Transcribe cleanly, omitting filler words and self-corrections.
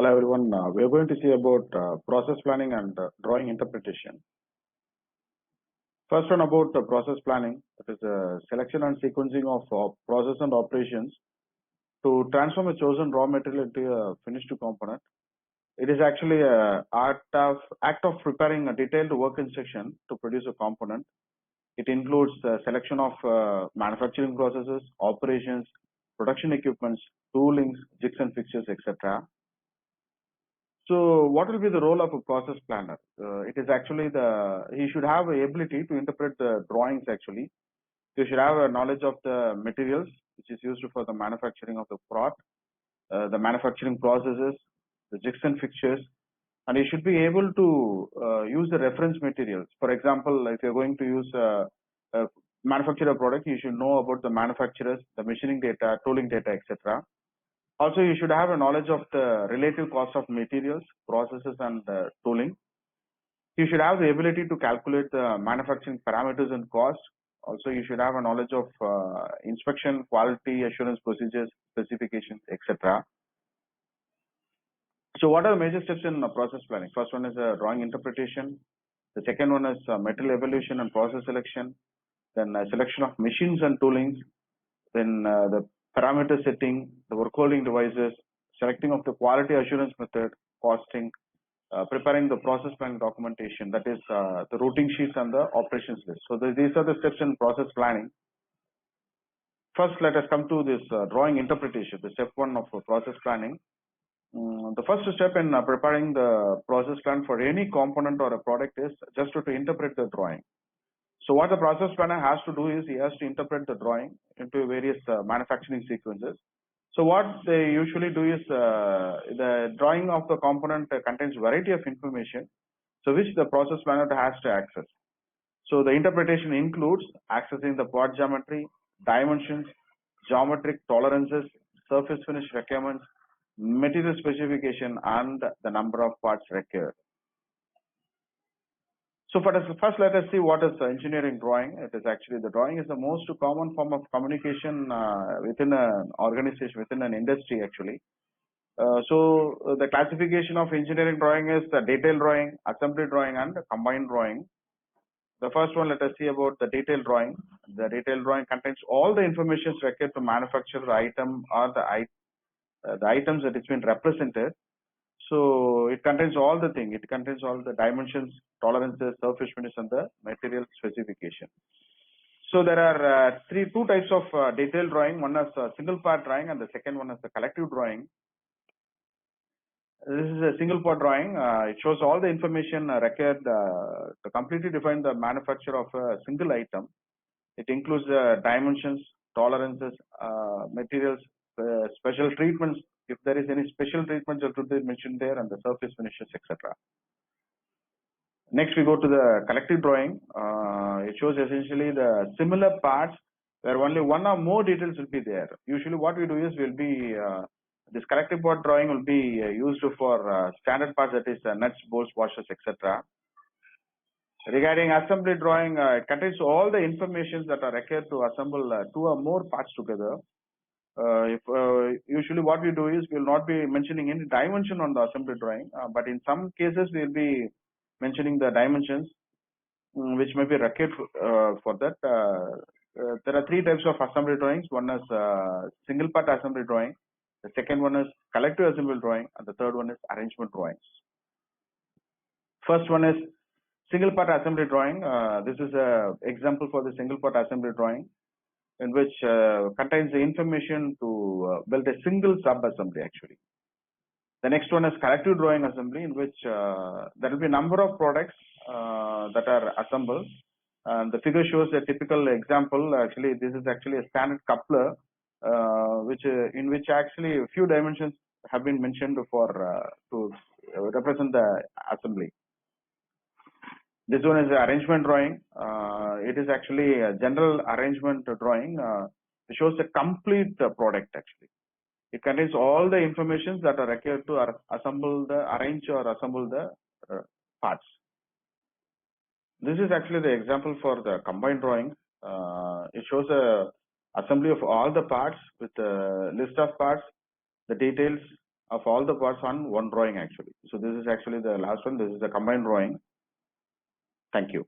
Hello everyone. We are going to see about process planning and drawing interpretation. First one about process planning. It is a selection and sequencing of process and operations to transform a chosen raw material into a finished component. It is actually an act of preparing a detailed work instruction to produce a component. It includes the selection of manufacturing processes, operations, production equipments, toolings, jigs and fixtures, etc. So what will be the role of a process planner? It is actually he should have the ability to interpret the drawings actually. He should have a knowledge of the materials which is used for the manufacturing of the product, the manufacturing processes, the jigs and fixtures, and he should be able to use the reference materials. For example, if you're going to use manufacture a product, you should know about the manufacturers, the machining data, tooling data, etc. Also, you should have a knowledge of the relative cost of materials, processes, and tooling. You should have the ability to calculate the manufacturing parameters and cost. Also, you should have a knowledge of inspection, quality assurance procedures, specifications, etc. So, what are the major steps in process planning? First one is drawing interpretation. The second one is material evaluation and process selection. Then selection of machines and toolings. Then the parameter setting, the work holding devices, selecting of the quality assurance method, costing, preparing the process planning documentation, that is the routing sheets and the operations list. So these are the steps in process planning. First, let us come to this drawing interpretation, the step one of process planning. The first step in preparing the process plan for any component or a product is just to interpret the drawing. So what the process planner has to do is he has to interpret the drawing into various manufacturing sequences. So what they usually do is the drawing of the component contains variety of information, so which the process planner has to access. So the interpretation includes accessing the part geometry, dimensions, geometric tolerances, surface finish requirements, material specification, and the number of parts required. So first let us see what is engineering drawing. It is actually the drawing is the most common form of communication within an organization, within an industry actually. So the classification of engineering drawing is the detailed drawing, assembly drawing, and combined drawing. The first one, let us see about the detailed drawing. The detailed drawing contains all the information required to manufacture the item or the items that it's been represented. So it contains all the things. It contains all the dimensions, tolerances, surface finish, and the material specification. So there are two types of detailed drawing. One is single part drawing, and the second one is the collective drawing. This is a single part drawing. It shows all the information required to completely define the manufacture of a single item. It includes dimensions, tolerances, materials, special treatments. If there is any special treatment that would be mentioned there, and the surface finishes, etc. Next, we go to the collective drawing. It shows essentially the similar parts where only one or more details will be there. Usually, what we do is this collective part drawing will be used for standard parts, that is nuts, bolts, washers, etc. Regarding assembly drawing, it contains all the information that are required to assemble two or more parts together. Usually what we do is we will not be mentioning any dimension on the assembly drawing, but in some cases we will be mentioning the dimensions which may be required for that. There are three types of assembly drawings. One is single part assembly drawing, the second one is collective assembly drawing, and the third one is arrangement drawings. First one is single part assembly drawing. This is an example for the single part assembly drawing, in which contains the information to build a single sub-assembly actually. The next one is collective drawing assembly, in which there will be a number of products that are assembled. And the figure shows a typical example. Actually, this is actually a standard coupler, in which actually a few dimensions have been mentioned for to represent the assembly. This one is the arrangement drawing. It is actually a general arrangement drawing. It shows the complete product actually. It contains all the information that are required to arrange or assemble the parts. This is actually the example for the combined drawing. It shows a assembly of all the parts with the list of parts, the details, of all the parts on one drawing actually. So this is actually the last one. This is the combined drawing. Thank you.